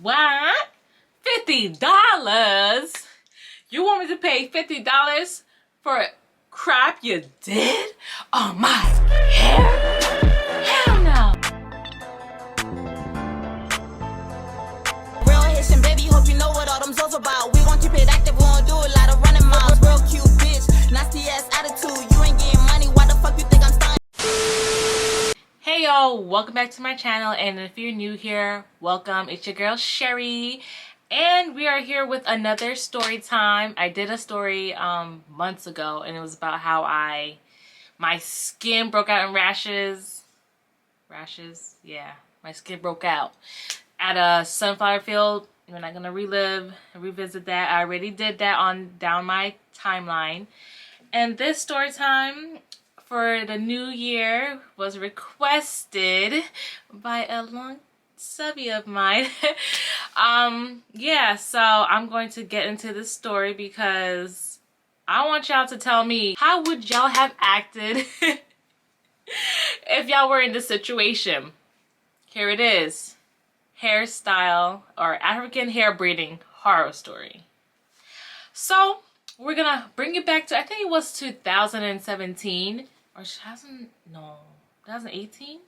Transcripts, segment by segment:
What? $50? You want me to pay $50 for crap you did on my hair? Hell no. Real Haitian baby, hope you know what all them zoes about. We gon' keep it active, we gon' do a lot of running miles. Real cute bitch, nasty ass attitude. You ain't getting money, why the fuck you think I'm starting? Hey y'all, welcome back to my channel, and if you're new here, welcome. It's your girl Sherry, and we are here with another story time. I did a story months ago, and it was about how my skin broke out in rashes. Yeah, my skin broke out at a sunflower field. We're not gonna revisit that. I already did that down my timeline. And this story time for the new year was requested by a long subby of mine. Yeah, so I'm going to get into this story because I want y'all to tell me, how would y'all have acted if y'all were in this situation? Here it is. Hairstyle or African hair braiding horror story. So we're gonna bring it back to, I think it was 2017 or 2018?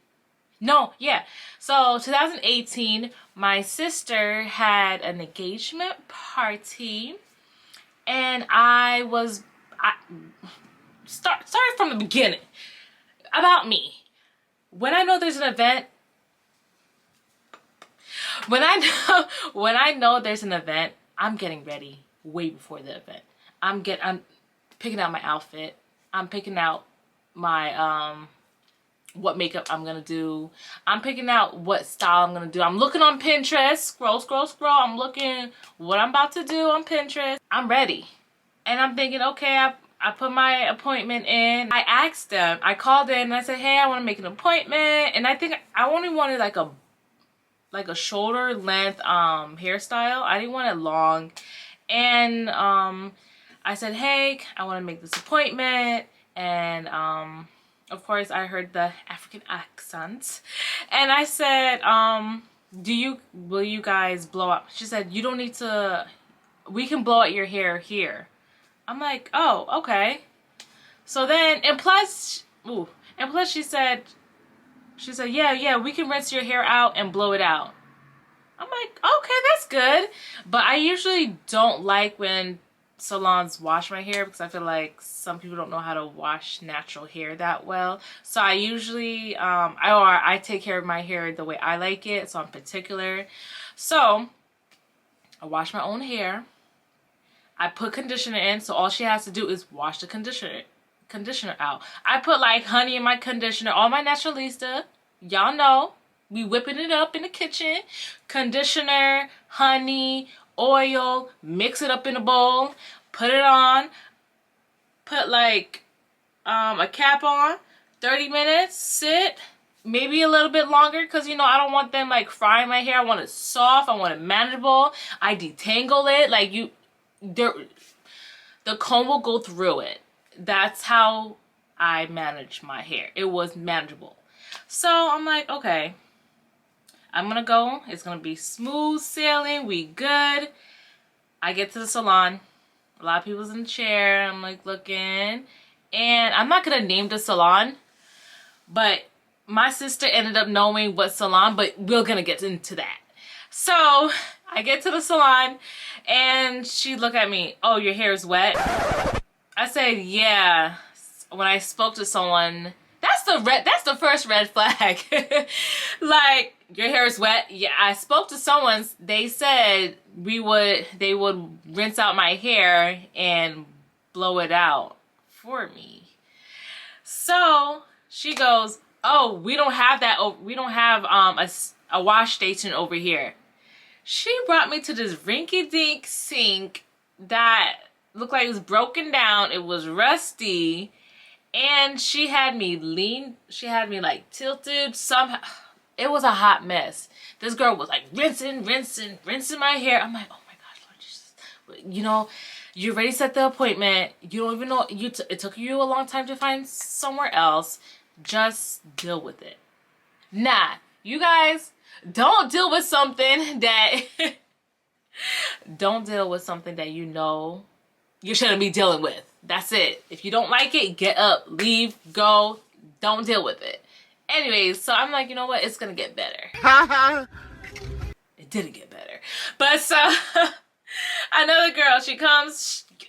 No, yeah. So 2018, my sister had an engagement party, and start from the beginning about me. When I know there's an event, when I know there's an event, I'm getting ready way before the event. I'm picking out my outfit. I'm picking out my what makeup I'm gonna do. I'm picking out what style I'm gonna do. I'm looking on Pinterest. Scroll. I'm looking what I'm about to do on Pinterest. I'm ready. And I'm thinking, okay, I put my appointment in. I asked them, I called in and I said, hey, I want to make an appointment. And I think I only wanted like a shoulder length hairstyle. I didn't want it long. And I said, hey, I want to make this appointment. And of course I heard the African accent, and I said, will you guys blow up? She said, you don't need to, we can blow out your hair here. I'm like, oh, okay. So then, and plus she said, yeah, we can rinse your hair out and blow it out. I'm like, okay, that's good. But I usually don't like when salons wash my hair because I feel like some people don't know how to wash natural hair that well. So I usually, I take care of my hair the way I like it, so I'm particular. So I wash my own hair. I put conditioner in, so all she has to do is wash the conditioner out. I put like honey in my conditioner, all my naturalista. Y'all know, we whipping it up in the kitchen. Conditioner, honey, oil, mix it up in a bowl, put it on, put like a cap on, 30 minutes, sit, maybe a little bit longer because, you know, I don't want them like frying my hair. I want it soft, I want it manageable. I detangle it, like the comb will go through it. That's how I manage my hair. It was manageable. So I'm like, okay, I'm gonna go. It's gonna be smooth sailing. We good. I get to the salon. A lot of people's in the chair. I'm like looking. And I'm not gonna name the salon, but my sister ended up knowing what salon, but we're gonna get into that. So I get to the salon and she looked at me. Oh, your hair is wet? I said, yeah. When I spoke to someone, that's the first red flag. Like, your hair is wet? Yeah, I spoke to someone. They said they would rinse out my hair and blow it out for me. So she goes, oh, we don't have that. We don't have a wash station over here. She brought me to this rinky-dink sink that looked like it was broken down. It was rusty. And she had me like tilted somehow. It was a hot mess. This girl was like rinsing my hair. I'm like, oh my gosh, Lord Jesus. You know, you already set the appointment. You don't even know, it took you a long time to find somewhere else. Just deal with it. Nah, you guys, Don't deal with something that don't deal with something that you know you shouldn't be dealing with. That's it. If you don't like it, get up, leave, go. Don't deal with it. Anyways, so I'm like, you know what? It's gonna get better. It didn't get better. But so another girl, she comes, she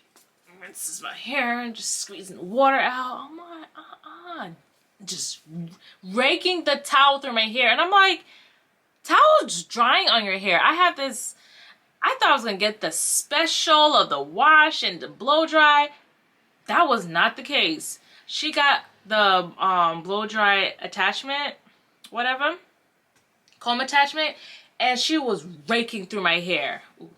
rinses my hair and just squeezing water out. I'm like, just raking the towel through my hair. And I'm like, towel's drying on your hair. I have this, I thought I was gonna get the special of the wash and the blow dry. That was not the case. She got the blow dry attachment, whatever, comb attachment, and she was raking through my hair. Ooh.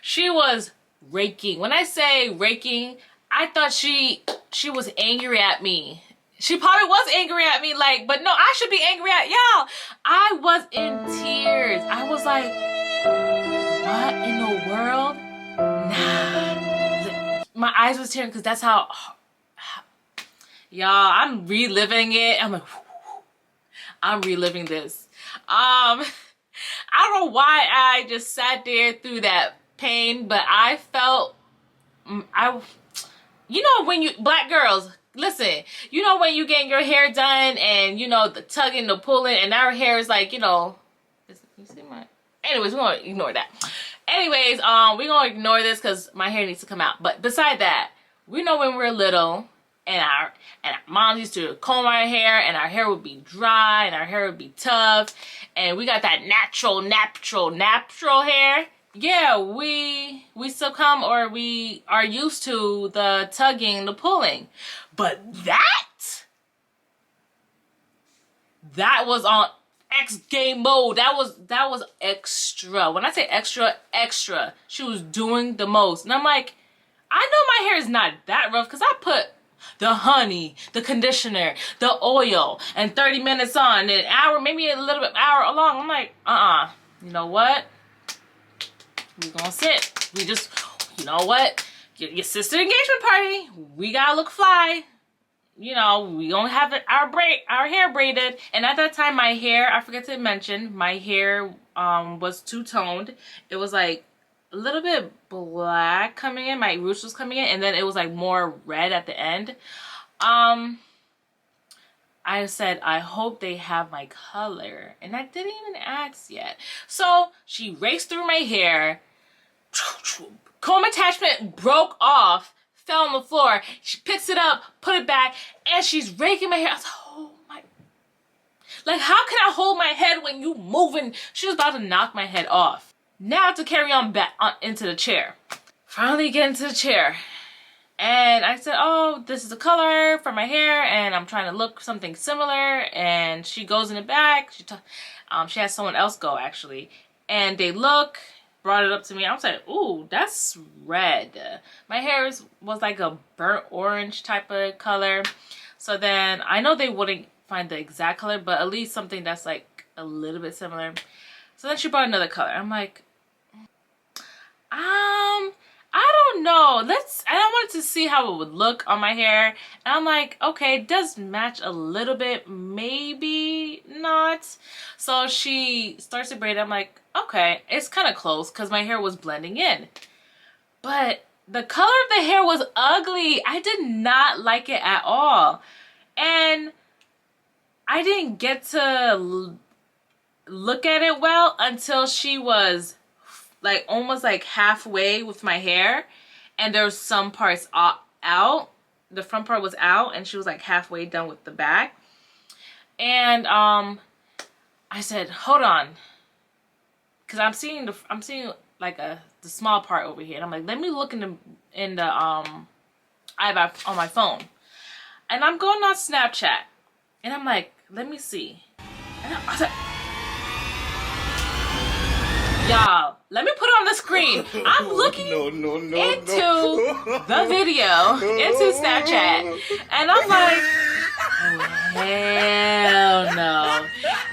She was raking. When I say raking, I thought she was angry at me. She probably was angry at me, like, but no, I should be angry at y'all. I was in tears. I was like, what in the world? Nah. My eyes was tearing because that's how y'all, I'm reliving it. I'm like, I'm reliving this. I don't know why I just sat there through that pain, but I felt, you know, when you, black girls, listen, you know when you getting your hair done and, you know, the tugging, the pulling, and our hair is like, you know, you see my, anyways, we're gonna ignore that. Anyways, we're gonna ignore this because my hair needs to come out. But beside that, we know when we're little and our mom used to comb our hair and our hair would be dry and our hair would be tough and we got that natural hair. Yeah, we succumb, or we are used to the tugging, the pulling. But that was on X game mode. That was extra. When I say extra, extra. She was doing the most. And I'm like, I know my hair is not that rough because I put the honey, the conditioner, the oil, and 30 minutes on, an hour, maybe a little bit hour along. I'm like, you know what? We're gonna sit. We just, you know what? Your sister engagement party. We gotta look fly. You know, we gonna have our hair braided. And at that time, my hair, I forgot to mention, my hair was two-toned. It was like a little bit black coming in. My roots was coming in, and then it was like more red at the end. I said, I hope they have my color. And I didn't even ask yet. So she raced through my hair. Comb attachment broke off, fell on the floor. She picks it up, put it back, and she's raking my hair. I was like, oh my. Like, how can I hold my head when you moving? She was about to knock my head off. Now to carry on back into the chair. Finally get into the chair. And I said, oh, this is the color for my hair, and I'm trying to look something similar. And she goes in the back. She has someone else go, actually. And they look, brought it up to me. I was like, ooh, that's red. My hair was like a burnt orange type of color. So then, I know they wouldn't find the exact color, but at least something that's like a little bit similar. So then she brought another color. I'm like, I don't know. I wanted to see how it would look on my hair. And I'm like, okay, it does match a little bit, maybe not. So she starts to braid. I'm like, okay, it's kind of close because my hair was blending in. But the color of the hair was ugly. I did not like it at all. And I didn't get to look at it well until she was like almost like halfway with my hair, and there's some parts out. The front part was out, and she was like halfway done with the back. And I said, hold on, because I'm seeing like the small part over here, and I'm like, let me look in the iPad on my phone. And I'm going on Snapchat, and I'm like, let me see. And I was like, y'all, let me put it on the screen. I'm looking into the video, into Snapchat, and I'm like, oh, hell no.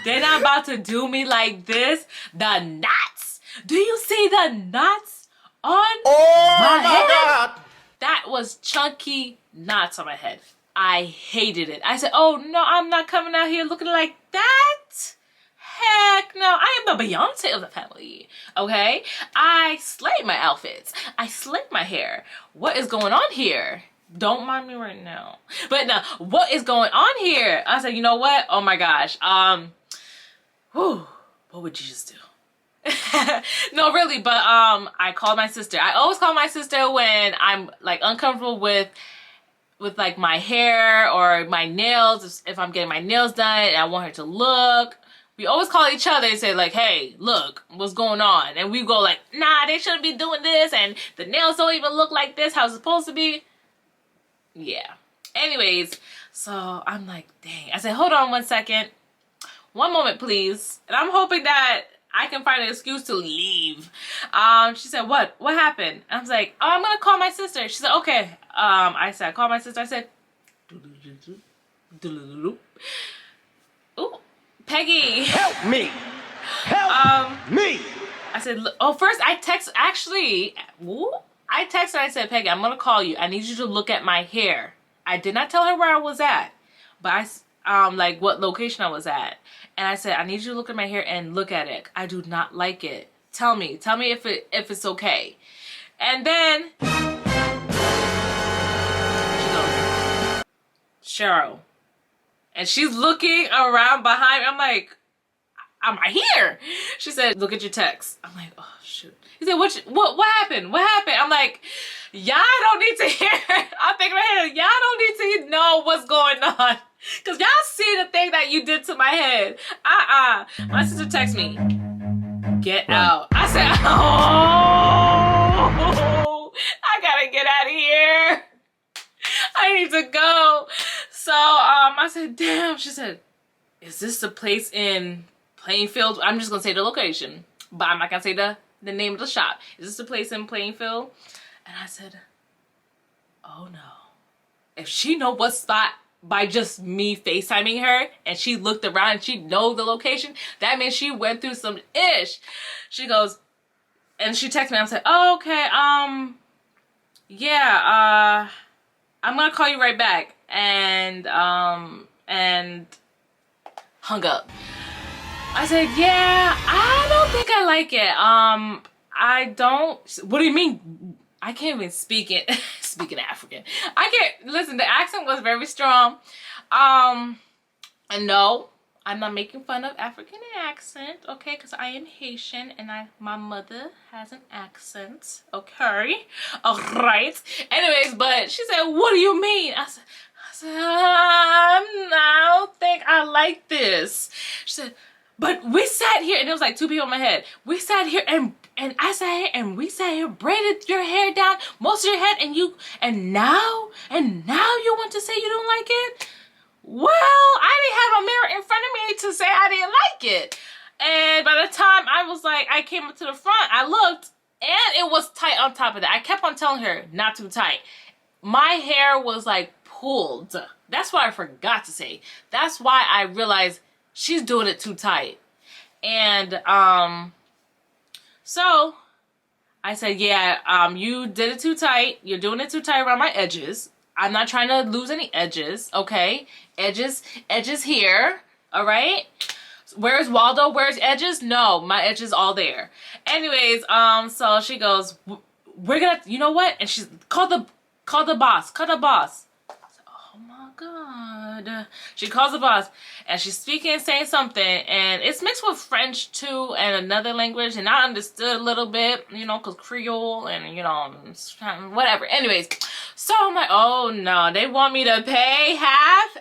They're not about to do me like this. The knots. Do you see the knots on my head? God. That was chunky knots on my head. I hated it. I said, oh no, I'm not coming out here looking like that. Heck no. the Beyonce of the family, okay? I slayed my outfits. I slayed my hair. What is going on here? Don't mind me right now. But no, what is going on here? I said, you know what? Oh my gosh. What would you just do? No, really, but I called my sister. I always call my sister when I'm like uncomfortable with like my hair or my nails. If I'm getting my nails done and I want her to look, we always call each other and say like, hey, look, what's going on? And we go like, nah, they shouldn't be doing this, and the nails don't even look like this, how it's supposed to be. Yeah. Anyways, so I'm like, dang. I said, hold on 1 second. One moment, please. And I'm hoping that I can find an excuse to leave. She said, what? What happened? I was like, oh, I'm going to call my sister. She said, okay. I said, call my sister. I said, ooh, Peggy. Help me. Help me. I said, oh, first I text, actually, I texted her. I said, Peggy, I'm going to call you. I need you to look at my hair. I did not tell her where I was at, but like what location I was at. And I said, I need you to look at my hair and look at it. I do not like it. Tell me if it's okay. And then she goes, Cheryl. And she's looking around behind me. I'm like, I'm right here. She said, look at your text. I'm like, oh shoot. He said, what happened? What happened? I'm like, y'all don't need to hear. I'm thinking in my head, y'all don't need to know what's going on. Cause y'all see the thing that you did to my head. My sister texted me, get out. I said, oh, I gotta get out of here. I need to go. So I said, damn. She said, is this the place in Plainfield? I'm just gonna say the location, but I'm not gonna say the name of the shop. Is this the place in Plainfield? And I said, oh no. If she know what spot by just me FaceTiming her and she looked around and she know the location, that means she went through some ish. She goes, and she texted me. I said, oh, okay, yeah, I'm gonna call you right back. And hung up. I said, yeah, I don't think I like it. I don't, what do you mean? I can't even speak it. Speaking African. I can't, listen, the accent was very strong. And no, I'm not making fun of African accent, okay? Because I am Haitian and my mother has an accent, okay? All right. Anyways, but she said, what do you mean? I said, I don't think I like this. She said, but we sat here, and it was like two people in my head. We sat here and I sat here and we sat here, braided your hair down, most of your head, and now you want to say you don't like it? Well, I didn't have a mirror in front of me to say I didn't like it. And by the time I was like, I came up to the front, I looked, and it was tight on top of that. I kept on telling her not too tight. My hair was like pulled. That's what I forgot to say. That's why I realized she's doing it too tight. And so I said, yeah, you did it too tight. You're doing it too tight around my edges. I'm not trying to lose any edges, okay? Edges here, all right? Where's Waldo? Where's edges? No, my edges all there. Anyways, so she goes, we're gonna, you know what? And she's, call the boss. Call the boss. Oh my God. She calls the boss and she's speaking and saying something, and it's mixed with French too and another language, and I understood a little bit, you know, because Creole and, you know, whatever. Anyways, so I'm like, oh no, they want me to pay half?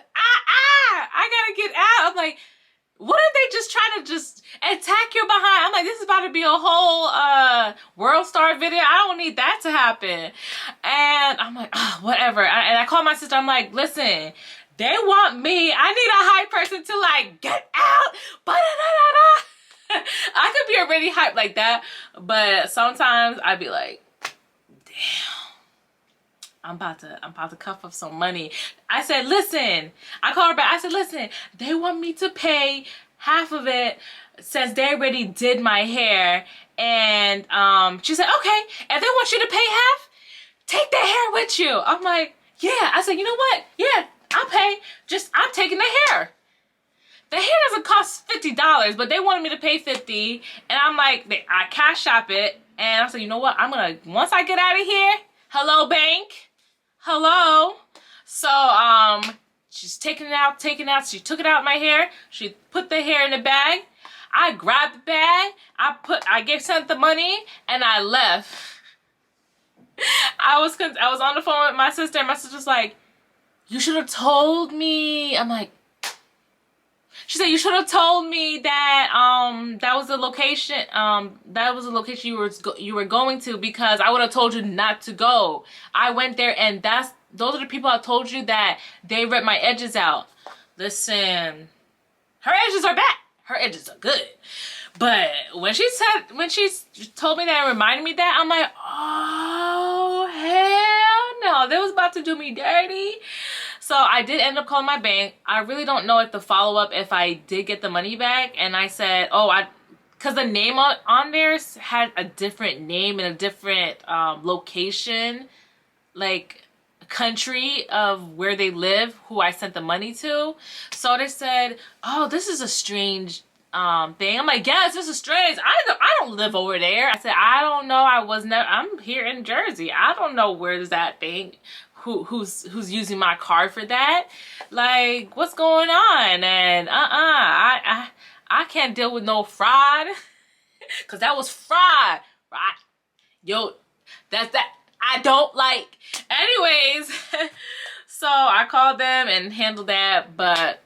I gotta get out. I'm like, what if they just try to just attack your behind? I'm like, this is about to be a whole World Star video. I don't need that to happen. And I'm like, oh, whatever. And I called my sister. I'm like, listen, they want me. I need a hype person to like get out. I could be already hyped like that, but sometimes I'd be like, damn. I'm about to cuff up some money. I said, listen, I called her back. I said, listen, they want me to pay half of it since they already did my hair. And she said, okay, if they want you to pay half, take the hair with you. I'm like, yeah. I said, you know what? Yeah, I'll pay. Just, I'm taking the hair. The hair doesn't cost $50, but they wanted me to pay $50, and I'm like, I cash app it, and I said, you know what? I'm gonna, once I get out of here, hello bank, hello. So she's taking it out. She took it out my hair. She put the hair in the bag. I grabbed the bag. I sent the money, and I left. I was on the phone with my sister, and my sister's like, you should have told me. I'm like, she said, you should have told me that that was the location you were going to, because I would have told you not to go. I went there, and those are the people I told you that they ripped my edges out. Listen, her edges are bad. Her edges are good. But when she told me that and reminded me that, I'm like, oh, hell no. They was about to do me dirty. So I did end up calling my bank. I really don't know if the follow-up, if I did get the money back. And I said, because the name on there had a different name and a different location, like country of where they live, who I sent the money to. So they said, oh, this is a strange thing. I'm like, yes, this is strange. I don't live over there. I said, I don't know. I'm here in Jersey. I don't know where's that thing. Who's using my card for that? Like, what's going on? And I can't deal with no fraud, cause that was fraud. Right? Yo, that's that I don't like. Anyways, so I called them and handled that, but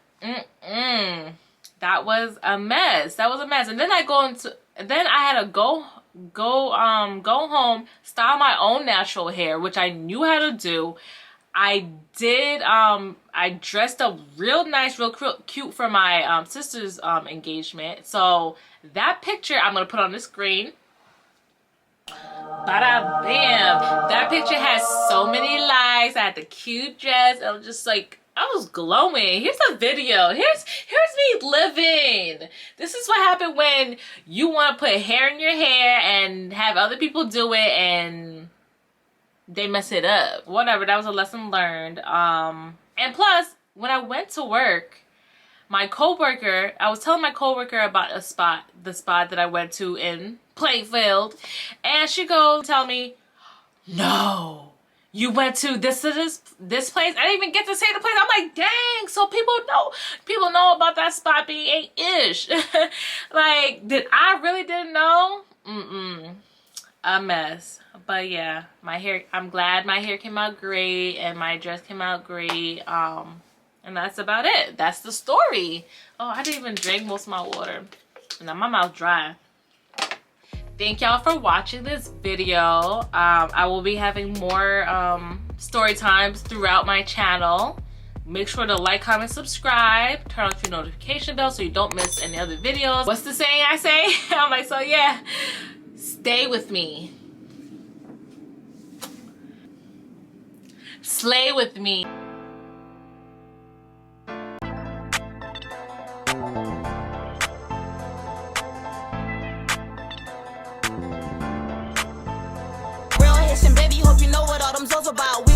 that was a mess. That was a mess. And then then I had to go home, style my own natural hair, which I knew how to do. I did, I dressed up real nice, real cute for my sister's engagement. So that picture I'm going to put on the screen. Bada bam. That picture has so many likes. I had the cute dress. I was just like, I was glowing. Here's a video. Here's me living. This is what happened when you want to put hair in your hair and have other people do it and they mess it up. Whatever. That was a lesson learned. And plus, when I went to work, my coworker, I was telling my coworker about the spot that I went to in Plainfield, and she goes tell me, no, you went to this place. I didn't even get to say the place. I'm like, dang, so people know about that spot being ish. Like, I really didn't know? A mess. But yeah, I'm glad my hair came out great and my dress came out great. And that's about it. That's the story. Oh, I didn't even drink most of my water. Now my mouth's dry. Thank y'all for watching this video. I will be having more story times throughout my channel. Make sure to like, comment, subscribe. Turn on your notification bell so you don't miss any other videos. What's the saying I say? I'm like, so yeah, stay with me. Slay with me. Real Haitian baby, hope you know what all them zoes about.